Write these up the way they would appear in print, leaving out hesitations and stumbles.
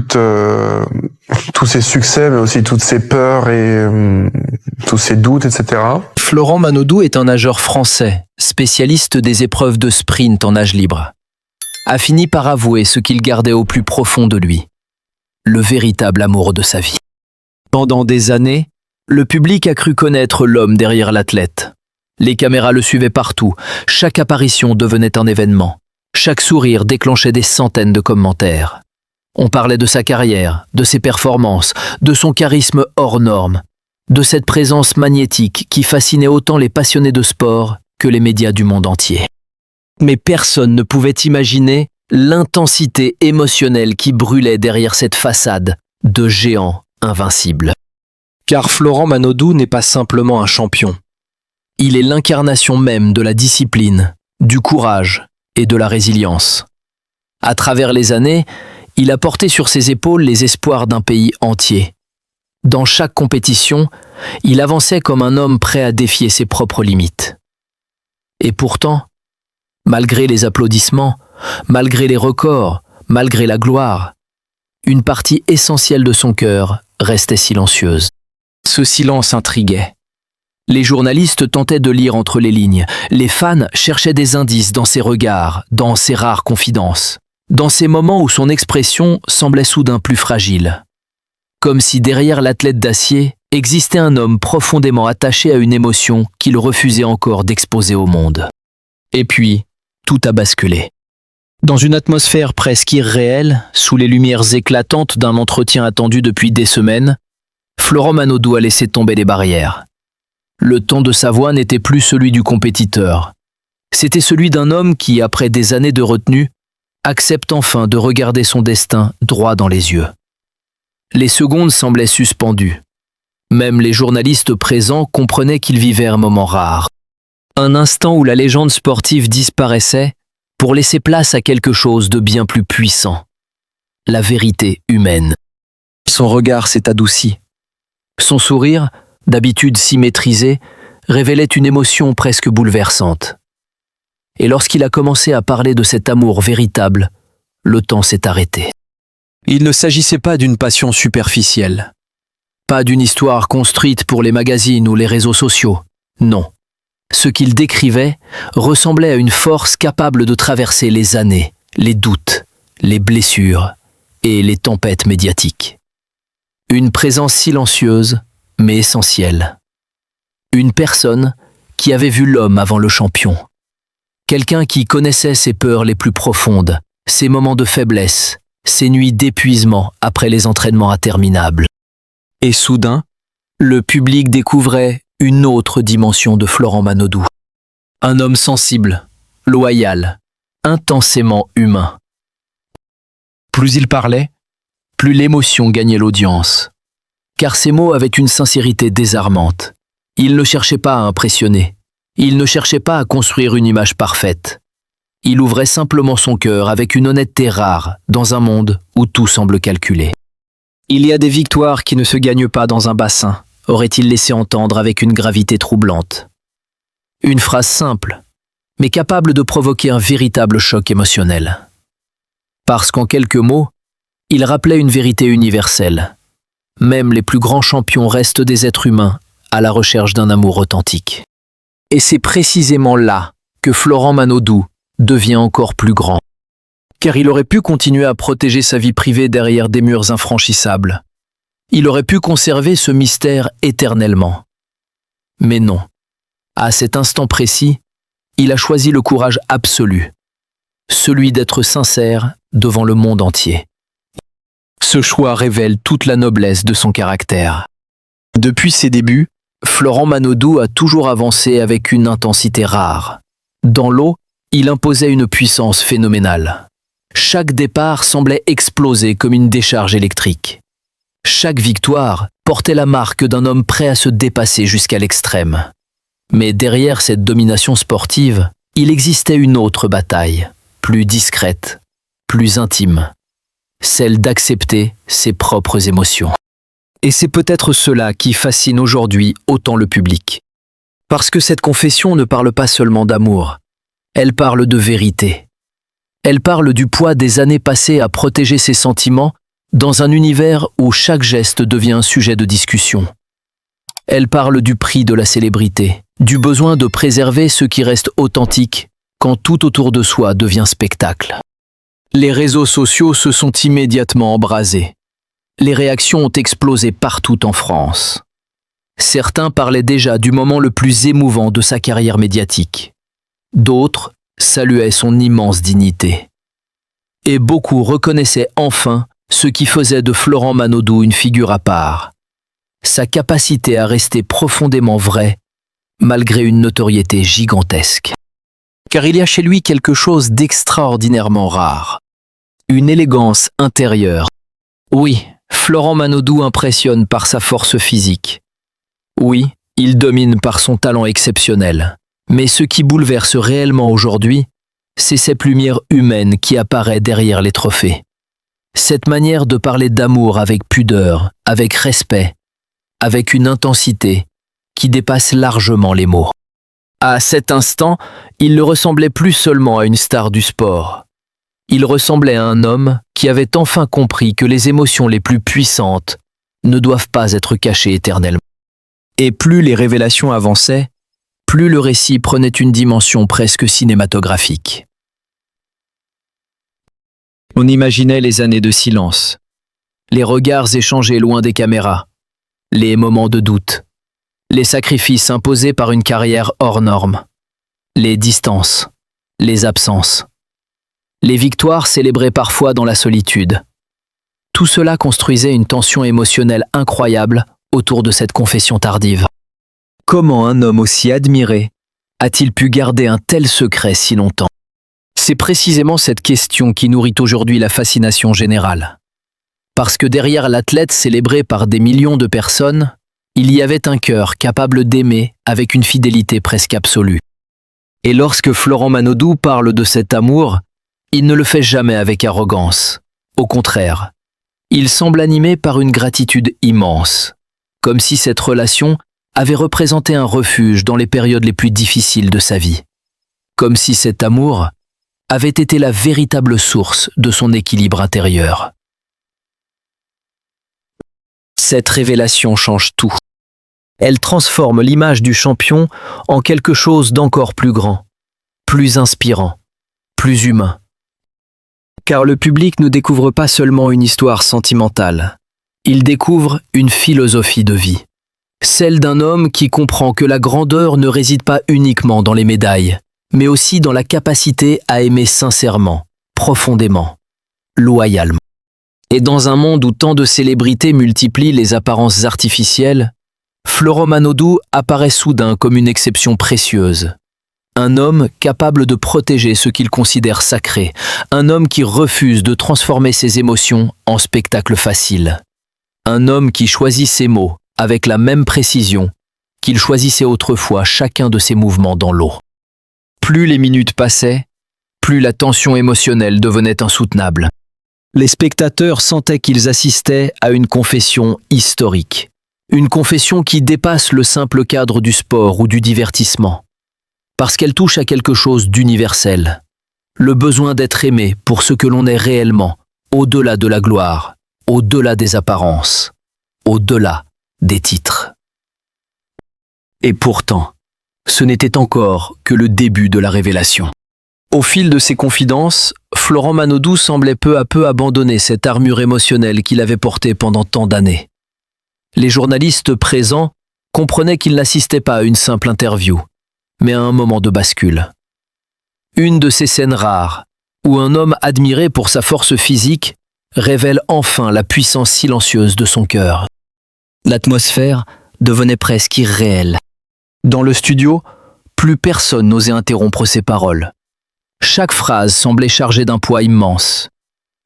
tous ses succès, mais aussi toutes ses peurs et tous ses doutes, etc. Florent Manodou est un nageur français, spécialiste des épreuves de sprint en nage libre. A fini par avouer ce qu'il gardait au plus profond de lui, le véritable amour de sa vie. Pendant des années, le public a cru connaître l'homme derrière l'athlète. Les caméras le suivaient partout, chaque apparition devenait un événement. Chaque sourire déclenchait des centaines de commentaires. On parlait de sa carrière, de ses performances, de son charisme hors norme, de cette présence magnétique qui fascinait autant les passionnés de sport que les médias du monde entier. Mais personne ne pouvait imaginer l'intensité émotionnelle qui brûlait derrière cette façade de géant invincible. Car Florent Manodou n'est pas simplement un champion. Il est l'incarnation même de la discipline, du courage et de la résilience. À travers les années, il a porté sur ses épaules les espoirs d'un pays entier. Dans chaque compétition, il avançait comme un homme prêt à défier ses propres limites. Et pourtant, malgré les applaudissements, malgré les records, malgré la gloire, une partie essentielle de son cœur restait silencieuse. Ce silence intriguait. Les journalistes tentaient de lire entre les lignes. Les fans cherchaient des indices dans ses regards, dans ses rares confidences, dans ces moments où son expression semblait soudain plus fragile. Comme si derrière l'athlète d'acier existait un homme profondément attaché à une émotion qu'il refusait encore d'exposer au monde. Et puis, tout a basculé. Dans une atmosphère presque irréelle, sous les lumières éclatantes d'un entretien attendu depuis des semaines, Florent Manodou a laissé tomber les barrières. Le ton de sa voix n'était plus celui du compétiteur. C'était celui d'un homme qui, après des années de retenue, accepte enfin de regarder son destin droit dans les yeux. Les secondes semblaient suspendues. Même les journalistes présents comprenaient qu'il vivait un moment rare. Un instant où la légende sportive disparaissait pour laisser place à quelque chose de bien plus puissant. La vérité humaine. Son regard s'est adouci. Son sourire, d'habitude si maîtrisé, révélait une émotion presque bouleversante. Et lorsqu'il a commencé à parler de cet amour véritable, le temps s'est arrêté. Il ne s'agissait pas d'une passion superficielle, pas d'une histoire construite pour les magazines ou les réseaux sociaux, non. Ce qu'il décrivait ressemblait à une force capable de traverser les années, les doutes, les blessures et les tempêtes médiatiques. Une présence silencieuse, mais essentielle. Une personne qui avait vu l'homme avant le champion. Quelqu'un qui connaissait ses peurs les plus profondes, ses moments de faiblesse, ses nuits d'épuisement après les entraînements interminables. Et soudain, le public découvrait une autre dimension de Florent Manodou. Un homme sensible, loyal, intensément humain. Plus il parlait, plus l'émotion gagnait l'audience. Car ses mots avaient une sincérité désarmante. Il ne cherchait pas à impressionner. Il ne cherchait pas à construire une image parfaite. Il ouvrait simplement son cœur avec une honnêteté rare dans un monde où tout semble calculé. Il y a des victoires qui ne se gagnent pas dans un bassin, aurait-il laissé entendre avec une gravité troublante. Une phrase simple, mais capable de provoquer un véritable choc émotionnel. Parce qu'en quelques mots, il rappelait une vérité universelle. Même les plus grands champions restent des êtres humains à la recherche d'un amour authentique. Et c'est précisément là que Florent Manodou devient encore plus grand. Car il aurait pu continuer à protéger sa vie privée derrière des murs infranchissables. Il aurait pu conserver ce mystère éternellement. Mais non. À cet instant précis, il a choisi le courage absolu. Celui d'être sincère devant le monde entier. Ce choix révèle toute la noblesse de son caractère. Depuis ses débuts, Florent Manodou a toujours avancé avec une intensité rare. Dans l'eau, il imposait une puissance phénoménale. Chaque départ semblait exploser comme une décharge électrique. Chaque victoire portait la marque d'un homme prêt à se dépasser jusqu'à l'extrême. Mais derrière cette domination sportive, il existait une autre bataille, plus discrète, plus intime. Celle d'accepter ses propres émotions. Et c'est peut-être cela qui fascine aujourd'hui autant le public. Parce que cette confession ne parle pas seulement d'amour, elle parle de vérité. Elle parle du poids des années passées à protéger ses sentiments dans un univers où chaque geste devient un sujet de discussion. Elle parle du prix de la célébrité, du besoin de préserver ce qui reste authentique quand tout autour de soi devient spectacle. Les réseaux sociaux se sont immédiatement embrasés. Les réactions ont explosé partout en France. Certains parlaient déjà du moment le plus émouvant de sa carrière médiatique. D'autres saluaient son immense dignité. Et beaucoup reconnaissaient enfin ce qui faisait de Florent Manodou une figure à part. Sa capacité à rester profondément vrai, malgré une notoriété gigantesque. Car il y a chez lui quelque chose d'extraordinairement rare. Une élégance intérieure. Oui, Florent Manodou impressionne par sa force physique. Oui, il domine par son talent exceptionnel. Mais ce qui bouleverse réellement aujourd'hui, c'est cette lumière humaine qui apparaît derrière les trophées. Cette manière de parler d'amour avec pudeur, avec respect, avec une intensité qui dépasse largement les mots. À cet instant, il ne ressemblait plus seulement à une star du sport. Il ressemblait à un homme qui avait enfin compris que les émotions les plus puissantes ne doivent pas être cachées éternellement. Et plus les révélations avançaient, plus le récit prenait une dimension presque cinématographique. On imaginait les années de silence, les regards échangés loin des caméras, les moments de doute, les sacrifices imposés par une carrière hors norme, les distances, les absences, les victoires célébrées parfois dans la solitude. Tout cela construisait une tension émotionnelle incroyable autour de cette confession tardive. Comment un homme aussi admiré a-t-il pu garder un tel secret si longtemps? C'est précisément cette question qui nourrit aujourd'hui la fascination générale. Parce que derrière l'athlète célébré par des millions de personnes, il y avait un cœur capable d'aimer avec une fidélité presque absolue. Et lorsque Florent Manodou parle de cet amour, il ne le fait jamais avec arrogance. Au contraire, il semble animé par une gratitude immense, comme si cette relation avait représenté un refuge dans les périodes les plus difficiles de sa vie. Comme si cet amour avait été la véritable source de son équilibre intérieur. Cette révélation change tout. Elle transforme l'image du champion en quelque chose d'encore plus grand, plus inspirant, plus humain. Car le public ne découvre pas seulement une histoire sentimentale, il découvre une philosophie de vie. Celle d'un homme qui comprend que la grandeur ne réside pas uniquement dans les médailles, mais aussi dans la capacité à aimer sincèrement, profondément, loyalement. Et dans un monde où tant de célébrités multiplient les apparences artificielles, Florent Manodou apparaît soudain comme une exception précieuse. Un homme capable de protéger ce qu'il considère sacré, un homme qui refuse de transformer ses émotions en spectacle facile. Un homme qui choisit ses mots avec la même précision qu'il choisissait autrefois chacun de ses mouvements dans l'eau. Plus les minutes passaient, plus la tension émotionnelle devenait insoutenable. Les spectateurs sentaient qu'ils assistaient à une confession historique. Une confession qui dépasse le simple cadre du sport ou du divertissement. Parce qu'elle touche à quelque chose d'universel. Le besoin d'être aimé pour ce que l'on est réellement, au-delà de la gloire, au-delà des apparences, au-delà des titres. Et pourtant, ce n'était encore que le début de la révélation. Au fil de ses confidences, Florent Manodou semblait peu à peu abandonner cette armure émotionnelle qu'il avait portée pendant tant d'années. Les journalistes présents comprenaient qu'il n'assistait pas à une simple interview, mais à un moment de bascule. Une de ces scènes rares, où un homme admiré pour sa force physique révèle enfin la puissance silencieuse de son cœur. L'atmosphère devenait presque irréelle. Dans le studio, plus personne n'osait interrompre ses paroles. Chaque phrase semblait chargée d'un poids immense.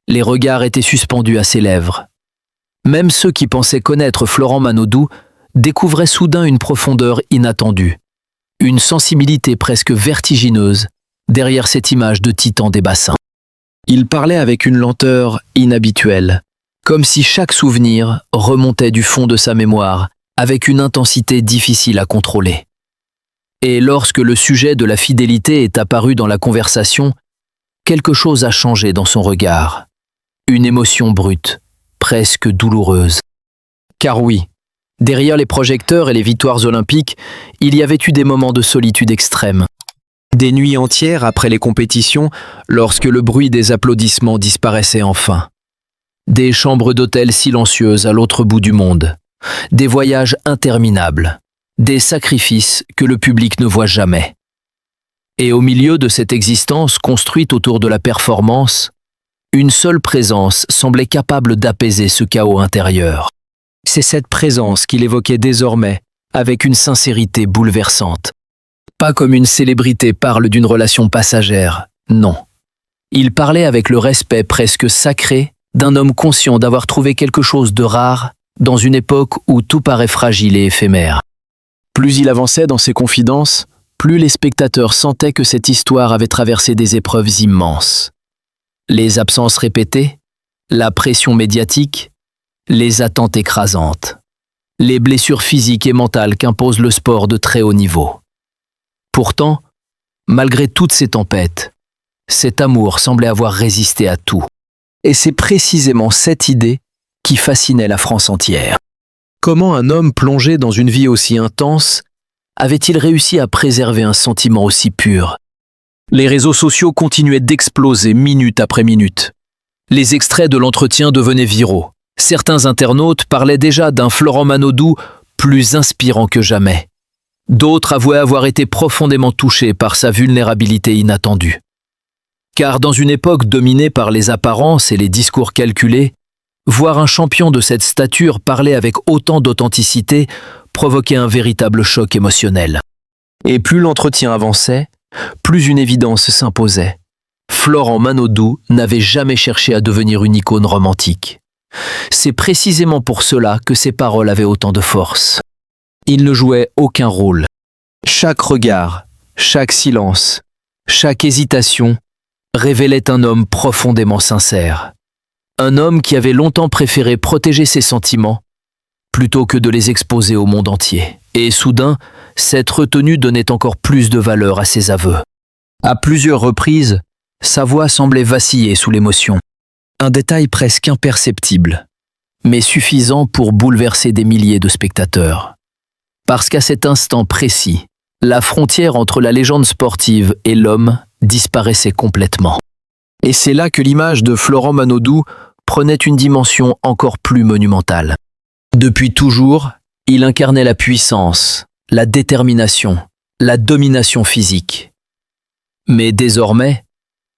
Les regards étaient suspendus à ses lèvres. Même ceux qui pensaient connaître Florent Manodou découvraient soudain une profondeur inattendue, une sensibilité presque vertigineuse derrière cette image de titan des bassins. Il parlait avec une lenteur inhabituelle, comme si chaque souvenir remontait du fond de sa mémoire avec une intensité difficile à contrôler. Et lorsque le sujet de la fidélité est apparu dans la conversation, quelque chose a changé dans son regard. Une émotion brute, presque douloureuse. Car oui, derrière les projecteurs et les victoires olympiques, il y avait eu des moments de solitude extrême. Des nuits entières après les compétitions, lorsque le bruit des applaudissements disparaissait enfin. Des chambres d'hôtel silencieuses à l'autre bout du monde. Des voyages interminables. Des sacrifices que le public ne voit jamais. Et au milieu de cette existence construite autour de la performance, une seule présence semblait capable d'apaiser ce chaos intérieur. C'est cette présence qu'il évoquait désormais avec une sincérité bouleversante. Pas comme une célébrité parle d'une relation passagère, non. Il parlait avec le respect presque sacré d'un homme conscient d'avoir trouvé quelque chose de rare dans une époque où tout paraît fragile et éphémère. Plus il avançait dans ses confidences, plus les spectateurs sentaient que cette histoire avait traversé des épreuves immenses. Les absences répétées, la pression médiatique, les attentes écrasantes, les blessures physiques et mentales qu'impose le sport de très haut niveau. Pourtant, malgré toutes ces tempêtes, cet amour semblait avoir résisté à tout. Et c'est précisément cette idée qui fascinait la France entière. Comment un homme plongé dans une vie aussi intense avait-il réussi à préserver un sentiment aussi pur? Les réseaux sociaux continuaient d'exploser minute après minute. Les extraits de l'entretien devenaient viraux. Certains internautes parlaient déjà d'un Florent Manodou plus inspirant que jamais. D'autres avouaient avoir été profondément touchés par sa vulnérabilité inattendue. Car dans une époque dominée par les apparences et les discours calculés, voir un champion de cette stature parler avec autant d'authenticité provoquait un véritable choc émotionnel. Et plus l'entretien avançait, plus une évidence s'imposait. Florent Manodou n'avait jamais cherché à devenir une icône romantique. C'est précisément pour cela que ses paroles avaient autant de force. Il ne jouait aucun rôle. Chaque regard, chaque silence, chaque hésitation révélait un homme profondément sincère. Un homme qui avait longtemps préféré protéger ses sentiments plutôt que de les exposer au monde entier. Et soudain, cette retenue donnait encore plus de valeur à ses aveux. À plusieurs reprises, sa voix semblait vaciller sous l'émotion. Un détail presque imperceptible, mais suffisant pour bouleverser des milliers de spectateurs. Parce qu'à cet instant précis, la frontière entre la légende sportive et l'homme disparaissait complètement. Et c'est là que l'image de Florent Manodou prenait une dimension encore plus monumentale. Depuis toujours, il incarnait la puissance, la détermination, la domination physique. Mais désormais,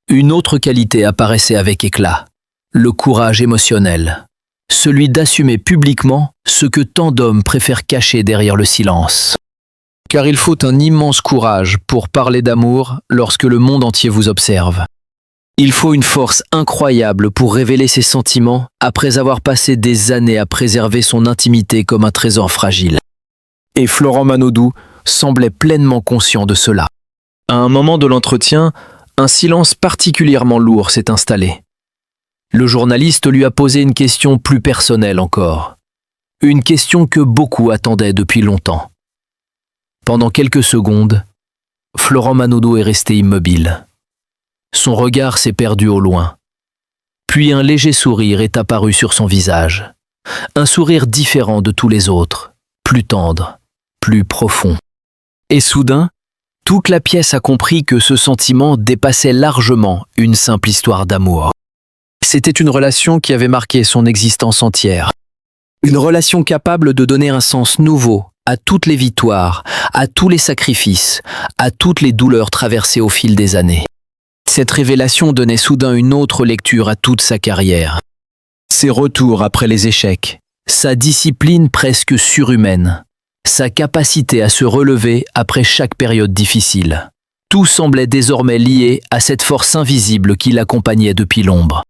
une autre qualité apparaissait avec éclat, le courage émotionnel, celui d'assumer publiquement ce que tant d'hommes préfèrent cacher derrière le silence. Car il faut un immense courage pour parler d'amour lorsque le monde entier vous observe. Il faut une force incroyable pour révéler ses sentiments après avoir passé des années à préserver son intimité comme un trésor fragile. Et Florent Manodou semblait pleinement conscient de cela. À un moment de l'entretien, un silence particulièrement lourd s'est installé. Le journaliste lui a posé une question plus personnelle encore. Une question que beaucoup attendaient depuis longtemps. Pendant quelques secondes, Florent Manodou est resté immobile. Son regard s'est perdu au loin. Puis un léger sourire est apparu sur son visage. Un sourire différent de tous les autres, plus tendre, plus profond. Et soudain, toute la pièce a compris que ce sentiment dépassait largement une simple histoire d'amour. C'était une relation qui avait marqué son existence entière. Une relation capable de donner un sens nouveau à toutes les victoires, à tous les sacrifices, à toutes les douleurs traversées au fil des années. Cette révélation donnait soudain une autre lecture à toute sa carrière. Ses retours après les échecs, sa discipline presque surhumaine, sa capacité à se relever après chaque période difficile. Tout semblait désormais lié à cette force invisible qui l'accompagnait depuis l'ombre.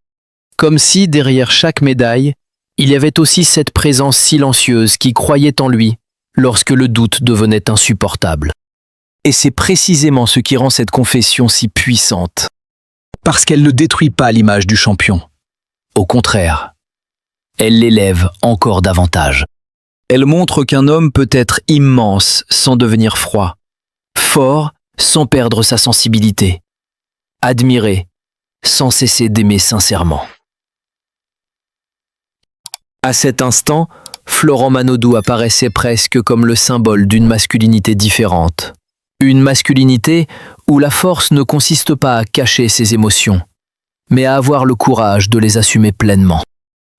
Comme si, derrière chaque médaille, il y avait aussi cette présence silencieuse qui croyait en lui lorsque le doute devenait insupportable. Et c'est précisément ce qui rend cette confession si puissante. Parce qu'elle ne détruit pas l'image du champion. Au contraire, elle l'élève encore davantage. Elle montre qu'un homme peut être immense sans devenir froid, fort sans perdre sa sensibilité, admiré sans cesser d'aimer sincèrement. À cet instant, Florent Manodou apparaissait presque comme le symbole d'une masculinité différente. Une masculinité où la force ne consiste pas à cacher ses émotions, mais à avoir le courage de les assumer pleinement.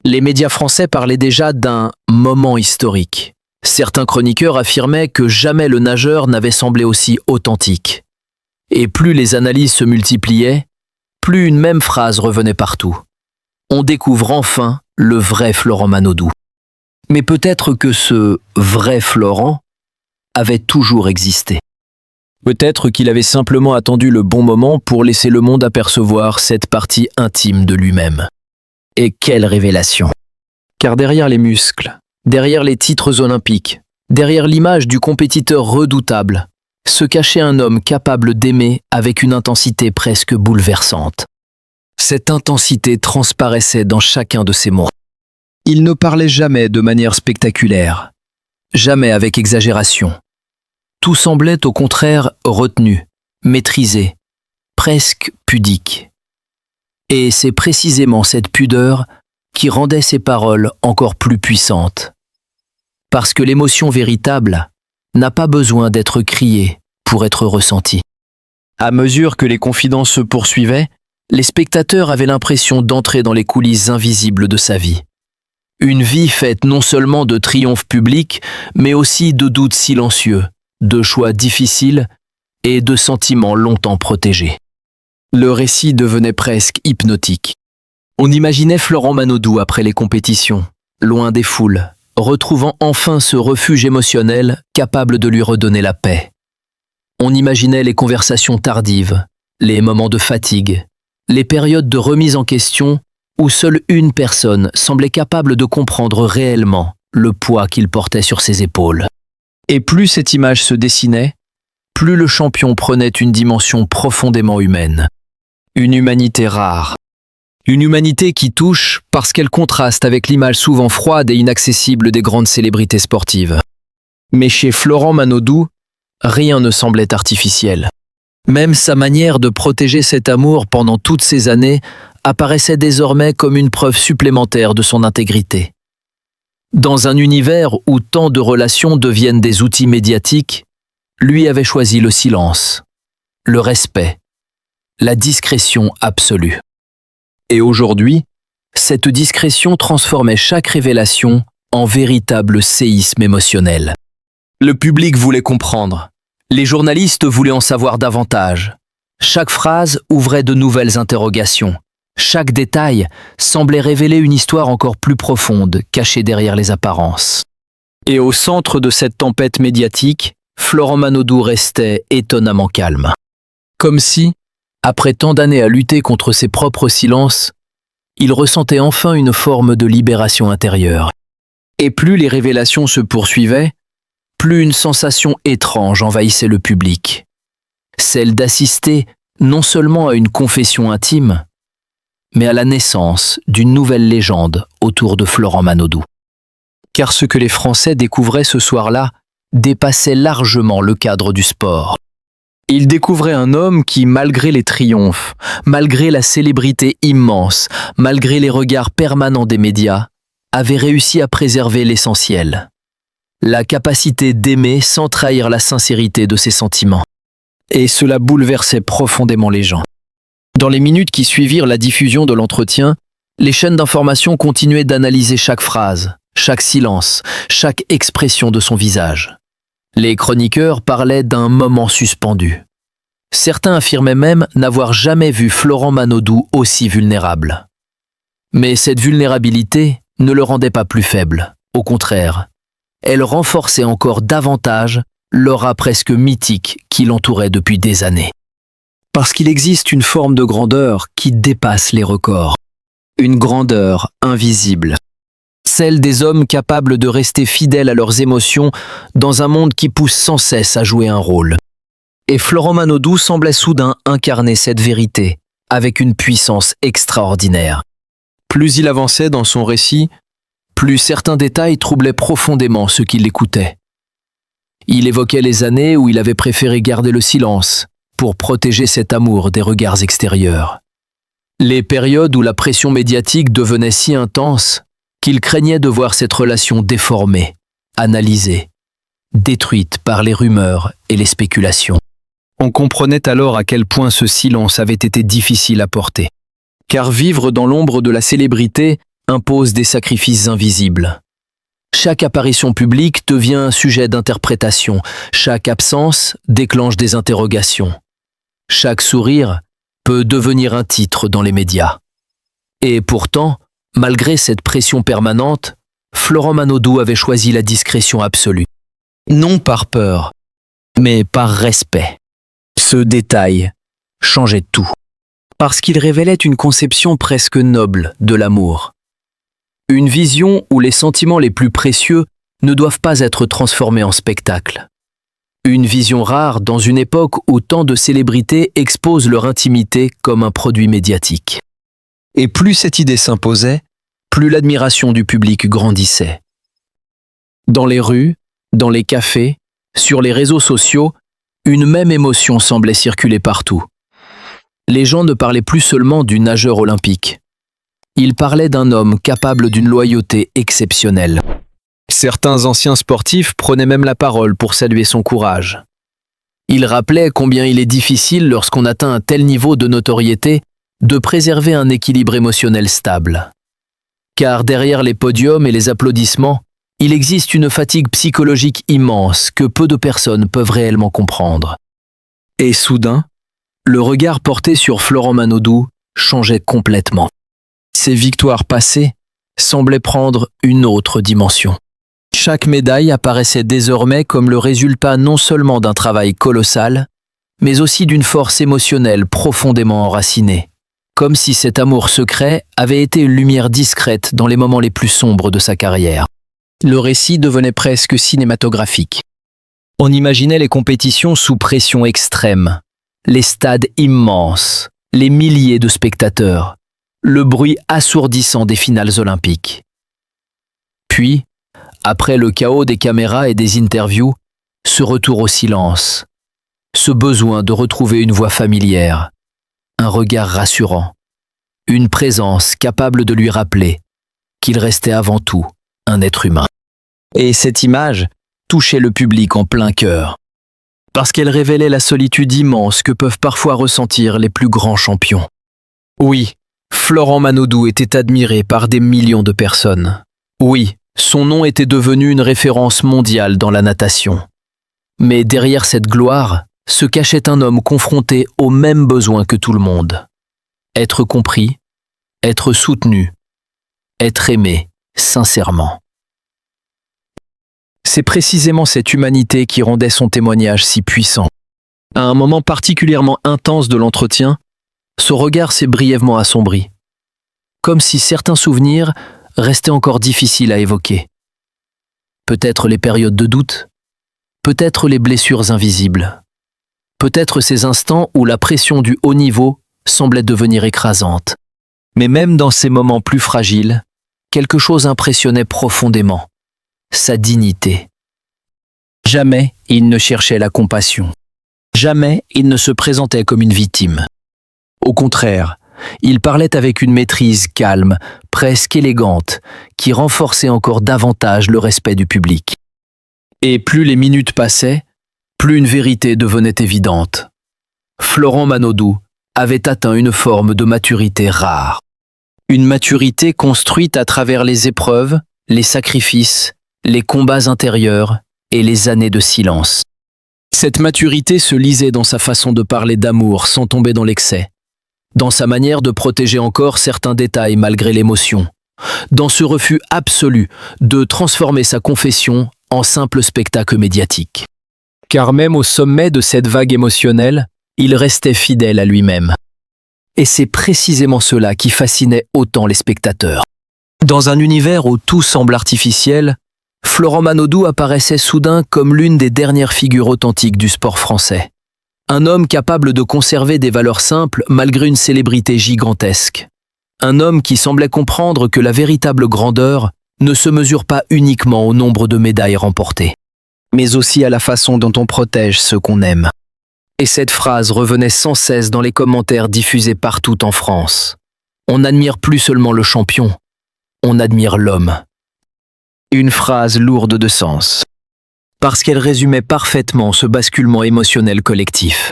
Les médias français parlaient déjà d'un moment historique. Certains chroniqueurs affirmaient que jamais le nageur n'avait semblé aussi authentique. Et plus les analyses se multipliaient, plus une même phrase revenait partout. On découvre enfin le vrai Florent Manodou. Mais peut-être que ce vrai Florent avait toujours existé. Peut-être qu'il avait simplement attendu le bon moment pour laisser le monde apercevoir cette partie intime de lui-même. Et quelle révélation! Car derrière les muscles, derrière les titres olympiques, derrière l'image du compétiteur redoutable, se cachait un homme capable d'aimer avec une intensité presque bouleversante. Cette intensité transparaissait dans chacun de ses mots. Il ne parlait jamais de manière spectaculaire, jamais avec exagération. Tout semblait au contraire retenu, maîtrisé, presque pudique. Et c'est précisément cette pudeur qui rendait ses paroles encore plus puissantes. Parce que l'émotion véritable n'a pas besoin d'être criée pour être ressentie. À mesure que les confidences se poursuivaient, les spectateurs avaient l'impression d'entrer dans les coulisses invisibles de sa vie. Une vie faite non seulement de triomphes publics, mais aussi de doutes silencieux, de choix difficiles et de sentiments longtemps protégés. Le récit devenait presque hypnotique. On imaginait Florent Manodou après les compétitions, loin des foules, retrouvant enfin ce refuge émotionnel capable de lui redonner la paix. On imaginait les conversations tardives, les moments de fatigue, les périodes de remise en question où seule une personne semblait capable de comprendre réellement le poids qu'il portait sur ses épaules. Et plus cette image se dessinait, plus le champion prenait une dimension profondément humaine. Une humanité rare. Une humanité qui touche parce qu'elle contraste avec l'image souvent froide et inaccessible des grandes célébrités sportives. Mais chez Florent Manodou, rien ne semblait artificiel. Même sa manière de protéger cet amour pendant toutes ces années apparaissait désormais comme une preuve supplémentaire de son intégrité. Dans un univers où tant de relations deviennent des outils médiatiques, lui avait choisi le silence, le respect, la discrétion absolue. Et aujourd'hui, cette discrétion transformait chaque révélation en véritable séisme émotionnel. Le public voulait comprendre. Les journalistes voulaient en savoir davantage. Chaque phrase ouvrait de nouvelles interrogations. Chaque détail semblait révéler une histoire encore plus profonde, cachée derrière les apparences. Et au centre de cette tempête médiatique, Florent Manodou restait étonnamment calme. Comme si, après tant d'années à lutter contre ses propres silences, il ressentait enfin une forme de libération intérieure. Et plus les révélations se poursuivaient, plus une sensation étrange envahissait le public. Celle d'assister non seulement à une confession intime, mais à la naissance d'une nouvelle légende autour de Florent Manodou. Car ce que les Français découvraient ce soir-là dépassait largement le cadre du sport. Ils découvraient un homme qui, malgré les triomphes, malgré la célébrité immense, malgré les regards permanents des médias, avait réussi à préserver l'essentiel. La capacité d'aimer sans trahir la sincérité de ses sentiments. Et cela bouleversait profondément les gens. Dans les minutes qui suivirent la diffusion de l'entretien, les chaînes d'information continuaient d'analyser chaque phrase, chaque silence, chaque expression de son visage. Les chroniqueurs parlaient d'un moment suspendu. Certains affirmaient même n'avoir jamais vu Florent Manodou aussi vulnérable. Mais cette vulnérabilité ne le rendait pas plus faible. Au contraire, elle renforçait encore davantage l'aura presque mythique qui l'entourait depuis des années. Parce qu'il existe une forme de grandeur qui dépasse les records. Une grandeur invisible. Celle des hommes capables de rester fidèles à leurs émotions dans un monde qui pousse sans cesse à jouer un rôle. Et Florent Manodou semblait soudain incarner cette vérité, avec une puissance extraordinaire. Plus il avançait dans son récit, plus certains détails troublaient profondément ceux qui l'écoutaient. Il évoquait les années où il avait préféré garder le silence pour protéger cet amour des regards extérieurs. Les périodes où la pression médiatique devenait si intense qu'il craignait de voir cette relation déformée, analysée, détruite par les rumeurs et les spéculations. On comprenait alors à quel point ce silence avait été difficile à porter. Car vivre dans l'ombre de la célébrité impose des sacrifices invisibles. Chaque apparition publique devient un sujet d'interprétation, chaque absence déclenche des interrogations. Chaque sourire peut devenir un titre dans les médias. Et pourtant, malgré cette pression permanente, Florent Manodou avait choisi la discrétion absolue. Non par peur, mais par respect. Ce détail changeait tout, parce qu'il révélait une conception presque noble de l'amour. Une vision où les sentiments les plus précieux ne doivent pas être transformés en spectacle. Une vision rare dans une époque où tant de célébrités exposent leur intimité comme un produit médiatique. Et plus cette idée s'imposait, plus l'admiration du public grandissait. Dans les rues, dans les cafés, sur les réseaux sociaux, une même émotion semblait circuler partout. Les gens ne parlaient plus seulement du nageur olympique. Ils parlaient d'un homme capable d'une loyauté exceptionnelle. Certains anciens sportifs prenaient même la parole pour saluer son courage. Ils rappelaient combien il est difficile lorsqu'on atteint un tel niveau de notoriété de préserver un équilibre émotionnel stable. Car derrière les podiums et les applaudissements, il existe une fatigue psychologique immense que peu de personnes peuvent réellement comprendre. Et soudain, le regard porté sur Florent Manodou changeait complètement. Ses victoires passées semblaient prendre une autre dimension. Chaque médaille apparaissait désormais comme le résultat non seulement d'un travail colossal, mais aussi d'une force émotionnelle profondément enracinée, comme si cet amour secret avait été une lumière discrète dans les moments les plus sombres de sa carrière. Le récit devenait presque cinématographique. On imaginait les compétitions sous pression extrême, les stades immenses, les milliers de spectateurs, le bruit assourdissant des finales olympiques. Puis, après le chaos des caméras et des interviews, ce retour au silence, ce besoin de retrouver une voix familière, un regard rassurant, une présence capable de lui rappeler qu'il restait avant tout un être humain. Et cette image touchait le public en plein cœur, parce qu'elle révélait la solitude immense que peuvent parfois ressentir les plus grands champions. Oui, Florent Manodou était admiré par des millions de personnes. Oui, son nom était devenu une référence mondiale dans la natation. Mais derrière cette gloire se cachait un homme confronté aux mêmes besoins que tout le monde. Être compris, être soutenu, être aimé sincèrement. C'est précisément cette humanité qui rendait son témoignage si puissant. À un moment particulièrement intense de l'entretien, son regard s'est brièvement assombri, comme si certains souvenirs restaient encore difficiles à évoquer. Peut-être les périodes de doute, peut-être les blessures invisibles, peut-être ces instants où la pression du haut niveau semblait devenir écrasante. Mais même dans ces moments plus fragiles, quelque chose impressionnait profondément, sa dignité. Jamais il ne cherchait la compassion. Jamais il ne se présentait comme une victime. Au contraire, il parlait avec une maîtrise calme, presque élégante, qui renforçait encore davantage le respect du public. Et plus les minutes passaient, plus une vérité devenait évidente. Florent Manodou avait atteint une forme de maturité rare. Une maturité construite à travers les épreuves, les sacrifices, les combats intérieurs et les années de silence. Cette maturité se lisait dans sa façon de parler d'amour sans tomber dans l'excès, dans sa manière de protéger encore certains détails malgré l'émotion, dans ce refus absolu de transformer sa confession en simple spectacle médiatique. Car même au sommet de cette vague émotionnelle, il restait fidèle à lui-même. Et c'est précisément cela qui fascinait autant les spectateurs. Dans un univers où tout semble artificiel, Florent Manodou apparaissait soudain comme l'une des dernières figures authentiques du sport français. Un homme capable de conserver des valeurs simples malgré une célébrité gigantesque. Un homme qui semblait comprendre que la véritable grandeur ne se mesure pas uniquement au nombre de médailles remportées, mais aussi à la façon dont on protège ceux qu'on aime. Et cette phrase revenait sans cesse dans les commentaires diffusés partout en France. On n'admire plus seulement le champion, on admire l'homme. Une phrase lourde de sens, parce qu'elle résumait parfaitement ce basculement émotionnel collectif.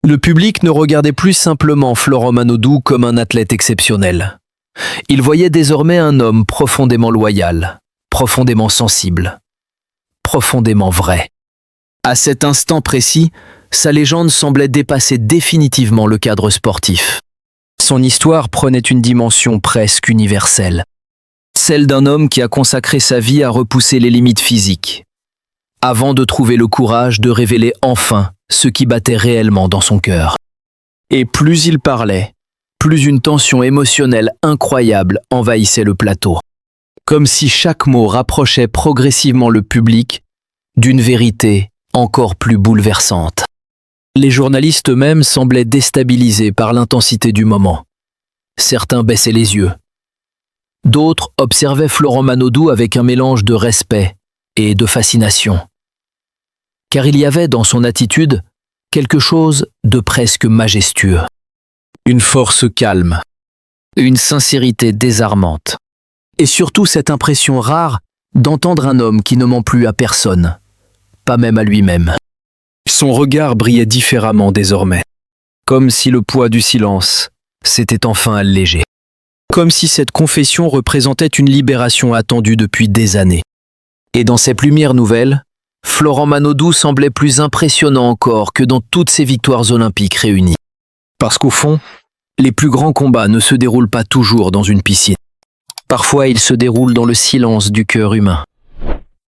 Le public ne regardait plus simplement Florent Manodou comme un athlète exceptionnel. Il voyait désormais un homme profondément loyal, profondément sensible, profondément vrai. À cet instant précis, sa légende semblait dépasser définitivement le cadre sportif. Son histoire prenait une dimension presque universelle. Celle d'un homme qui a consacré sa vie à repousser les limites physiques, avant de trouver le courage de révéler enfin ce qui battait réellement dans son cœur. Et plus il parlait, plus une tension émotionnelle incroyable envahissait le plateau. Comme si chaque mot rapprochait progressivement le public d'une vérité encore plus bouleversante. Les journalistes eux-mêmes semblaient déstabilisés par l'intensité du moment. Certains baissaient les yeux. D'autres observaient Florent Manodou avec un mélange de respect et de fascination. Car il y avait dans son attitude quelque chose de presque majestueux. Une force calme, une sincérité désarmante. Et surtout cette impression rare d'entendre un homme qui ne ment plus à personne, pas même à lui-même. Son regard brillait différemment désormais, comme si le poids du silence s'était enfin allégé. Comme si cette confession représentait une libération attendue depuis des années. Et dans ces lumières nouvelles, Florent Manodou semblait plus impressionnant encore que dans toutes ses victoires olympiques réunies. Parce qu'au fond, les plus grands combats ne se déroulent pas toujours dans une piscine. Parfois, ils se déroulent dans le silence du cœur humain.